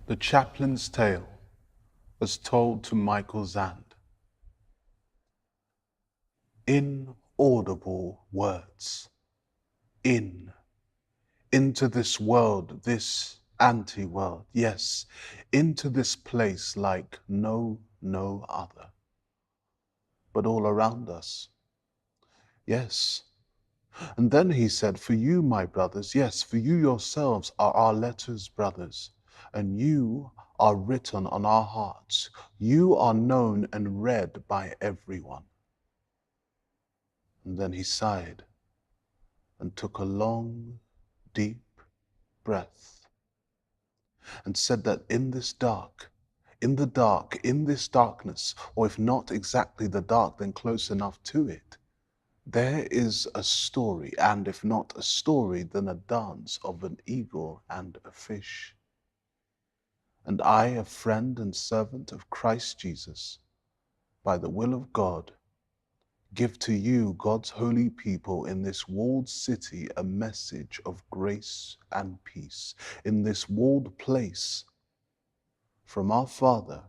The Chaplain's Tale as told to Michael Zand. Inaudible words. Into this world, this anti-world. Yes, into this place like no other. But all around us. Yes. And then he said, for you, my brothers, yes, for you yourselves are our letters, brothers, and you are written on our hearts. You are known and read by everyone. And then he sighed and took a long, deep breath and said that in this darkness, or if not exactly the dark, then close enough to it, there is a story, and if not a story, then a dance of an eagle and a fish. And I, a friend and servant of Christ Jesus, by the will of God, give to you, God's holy people, in this walled city a message of grace and peace. In this walled place, from our Father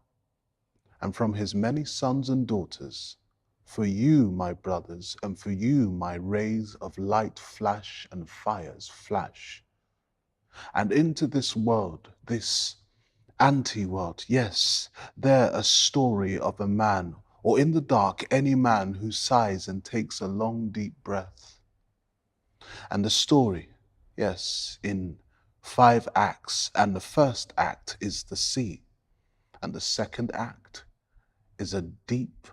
and from his many sons and daughters, for you, my brothers, and for you, my rays of light flash and fires flash. And into this world, this anti-world, yes, there a story of a man, or in the dark, any man who sighs and takes a long, deep breath. And the story, yes, in 5 acts, and the first act is the sea, and the second act is a deep,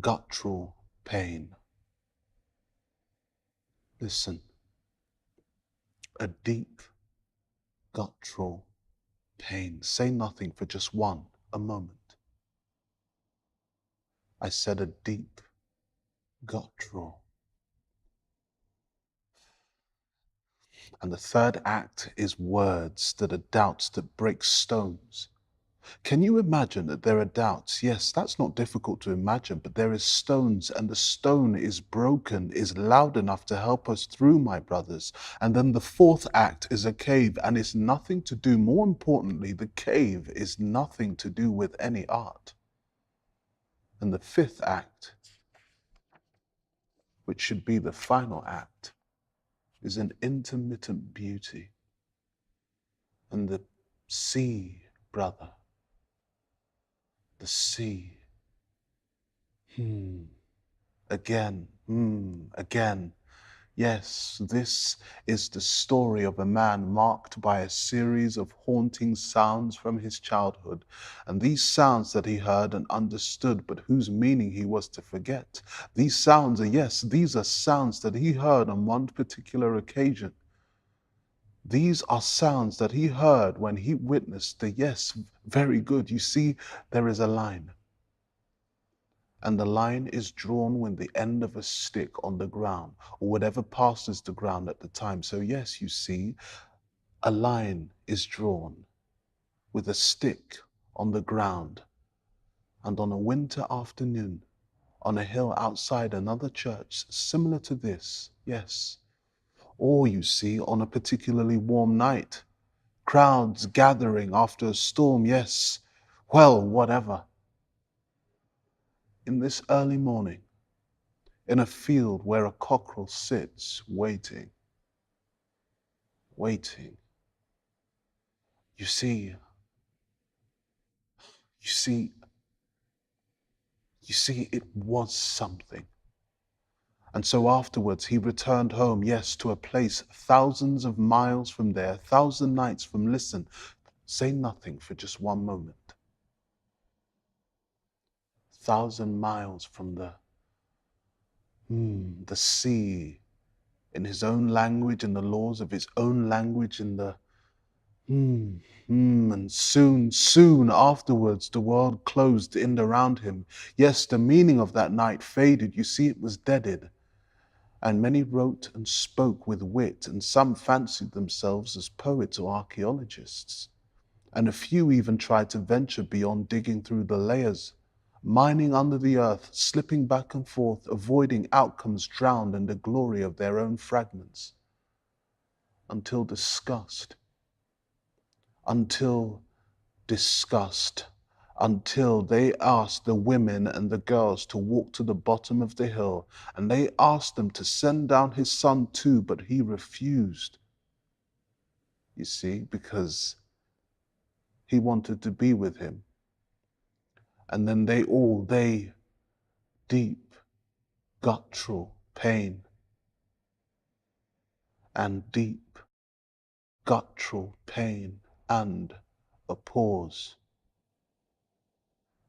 guttural pain. Listen, a deep, guttural pain. Say nothing for just a moment. I said a deep, guttural. And the third act is words that are doubts that break stones. Can you imagine that there are doubts? Yes, that's not difficult to imagine, but there is stones, and the stone is broken, is loud enough to help us through, my brothers. And then the fourth act is a cave, and it's nothing to do, more importantly, the cave is nothing to do with any art. And the fifth act, which should be the final act, is an intermittent beauty. And the sea, brother, the sea. Again. Yes, this is the story of a man marked by a series of haunting sounds from his childhood. And these sounds that he heard and understood, but whose meaning he was to forget. These sounds are, yes, these are sounds that he heard on one particular occasion. These are sounds that he heard when he witnessed the, yes, very good. You see, there is a line. And the line is drawn with the end of a stick on the ground, or whatever passes the ground at the time. So yes, you see, a line is drawn with a stick on the ground. And on a winter afternoon, on a hill outside another church, similar to this, yes. Or you see, on a particularly warm night, crowds gathering after a storm, yes. Well, whatever. In this early morning, in a field where a cockerel sits waiting. You see, it was something. And so afterwards he returned home, yes, to a place thousands of miles from there, 1,000 nights from, listen, say nothing for just one moment. 1,000 miles from the sea, in his own language, in the laws of his own language, in the and soon afterwards, the world closed in around him. Yes, the meaning of that night faded. You see, it was deaded. And many wrote and spoke with wit, and some fancied themselves as poets or archaeologists. And a few even tried to venture beyond digging through the layers, mining under the earth, slipping back and forth, avoiding outcomes drowned in the glory of their own fragments, until disgust, until disgust, until they asked the women and the girls to walk to the bottom of the hill, and they asked them to send down his son too, but he refused. You see, because he wanted to be with him. And then they deep guttural pain and deep guttural pain and a pause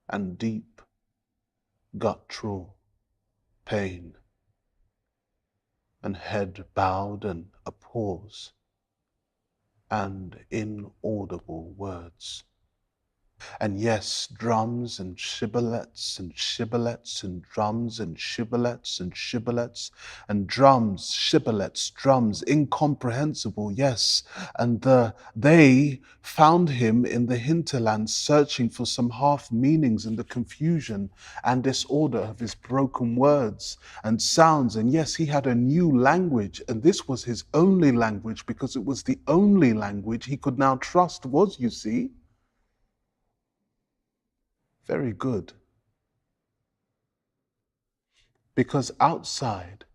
and deep guttural pain and head bowed and a pause and inaudible words. And yes, drums and shibboleths and shibboleths and drums and shibboleths and shibboleths and drums, shibboleths, drums, incomprehensible, yes. And they found him in the hinterland searching for some half meanings in the confusion and disorder of his broken words and sounds. And yes, he had a new language, and this was his only language because it was the only language he could now trust was, you see. Very good. Because outside,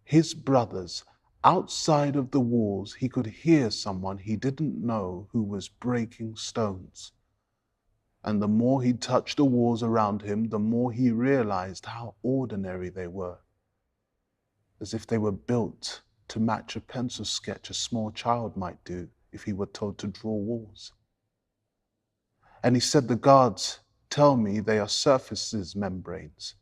his brothers, outside of the walls, he could hear someone he didn't know who was breaking stones. And the more he touched the walls around him, the more he realized how ordinary they were. As if they were built to match a pencil sketch a small child might do if he were told to draw walls. And he said, the guards tell me they are surfaces membranes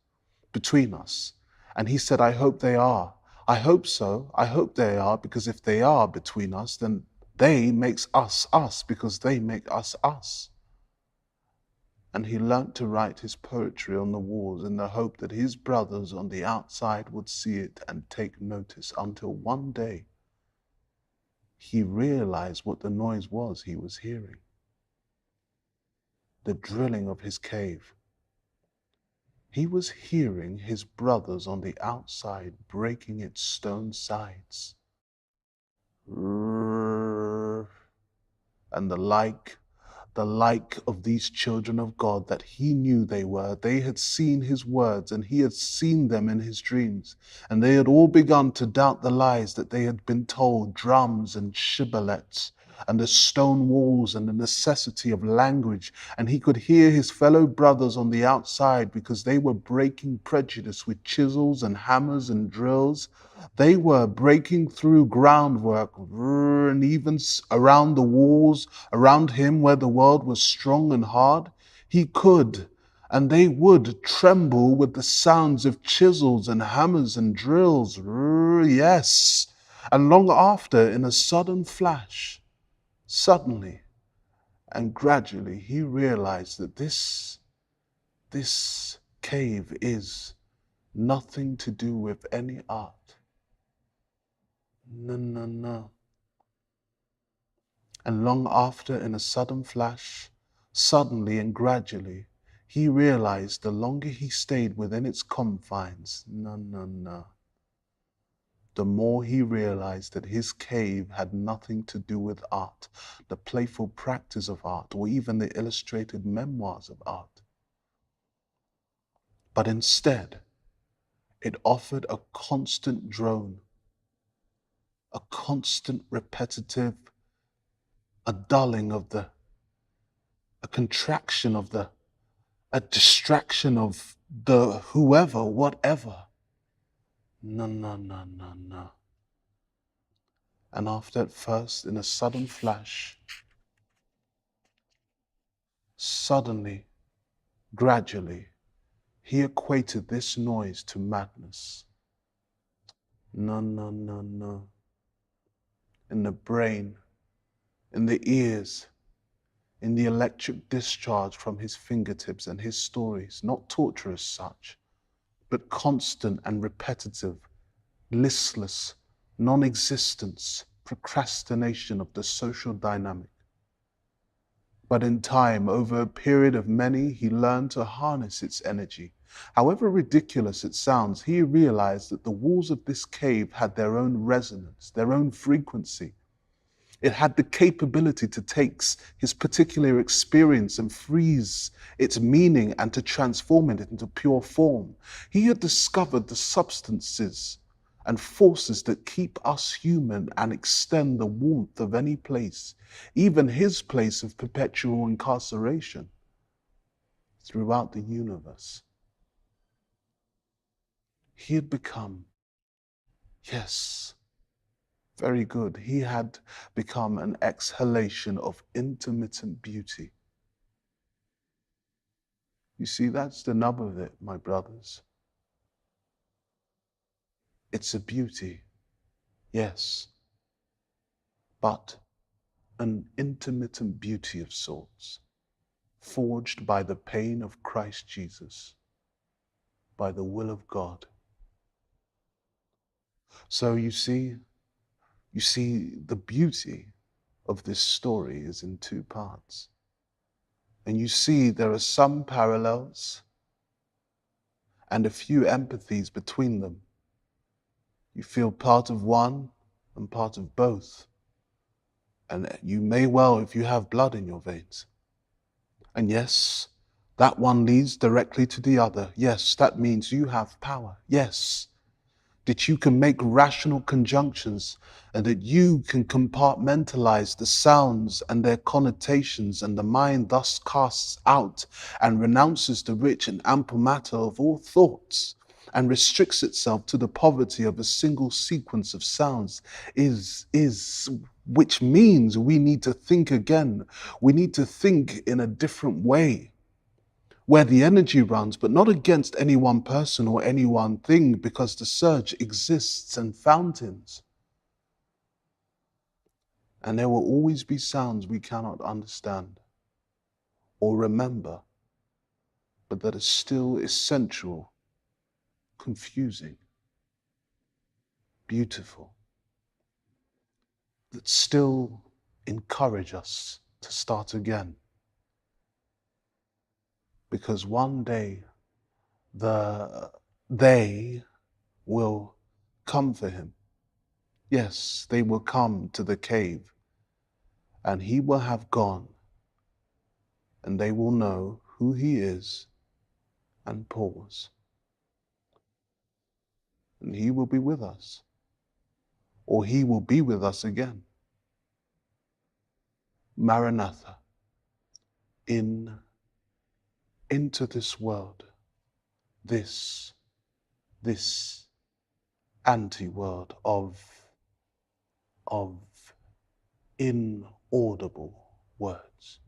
between us. And he said, I hope they are. I hope so. I hope they are, because if they are between us, then they makes us us, because they make us us. And he learnt to write his poetry on the walls in the hope that his brothers on the outside would see it and take notice, until one day he realized what the noise was he was hearing. The drilling of his cave. He was hearing his brothers on the outside breaking its stone sides. And the like of these children of God that he knew they were. They had seen his words and he had seen them in his dreams. And they had all begun to doubt the lies that they had been told, drums and shibboleths and the stone walls and the necessity of language. And he could hear his fellow brothers on the outside because they were breaking prejudice with chisels and hammers and drills. They were breaking through groundwork and even around the walls, around him where the world was strong and hard. He could, and they would tremble with the sounds of chisels and hammers and drills. Yes. And long after, in a sudden flash, suddenly and gradually, he realized that this cave is nothing to do with any art. No, no, no. And long after, in a sudden flash, suddenly and gradually, he realized the longer he stayed within its confines, no, no, no, the more he realized that his cave had nothing to do with art, the playful practice of art, or even the illustrated memoirs of art. But instead, it offered a constant drone, a constant repetitive, a dulling of a contraction of a distraction of the whoever, whatever. No, no, no, no, no. And after at first, in a sudden flash, suddenly, gradually, he equated this noise to madness. No, no, no, no. In the brain, in the ears, in the electric discharge from his fingertips and his stories, not torture as such, but constant and repetitive, listless, non-existence, procrastination of the social dynamic. But in time, over a period of many, he learned to harness its energy. However ridiculous it sounds, he realized that the walls of this cave had their own resonance, their own frequency. It had the capability to take his particular experience and freeze its meaning and to transform it into pure form. He had discovered the substances and forces that keep us human and extend the warmth of any place, even his place of perpetual incarceration, throughout the universe. He had become, yes, very good. He had become an exhalation of intermittent beauty. You see, that's the nub of it, my brothers. It's a beauty, yes, but an intermittent beauty of sorts, forged by the pain of Christ Jesus, by the will of God. So you see, the beauty of this story is in two parts. And you see there are some parallels and a few empathies between them. You feel part of one and part of both. And you may well if you have blood in your veins. And yes, that one leads directly to the other. Yes, that means you have power. Yes, that you can make rational conjunctions and that you can compartmentalize the sounds and their connotations, and the mind thus casts out and renounces the rich and ample matter of all thoughts and restricts itself to the poverty of a single sequence of sounds which means we need to think again. We need to think in a different way, where the energy runs, but not against any one person or any one thing, because the surge exists in fountains. And there will always be sounds we cannot understand or remember, but that are still essential, confusing, beautiful, that still encourage us to start again. Because one day they will come for him. Yes, they will come to the cave, and he will have gone, and they will know who he is, and pause. And he will be with us, or he will be with us again. Maranatha, into this world, this anti-world of inaudible words.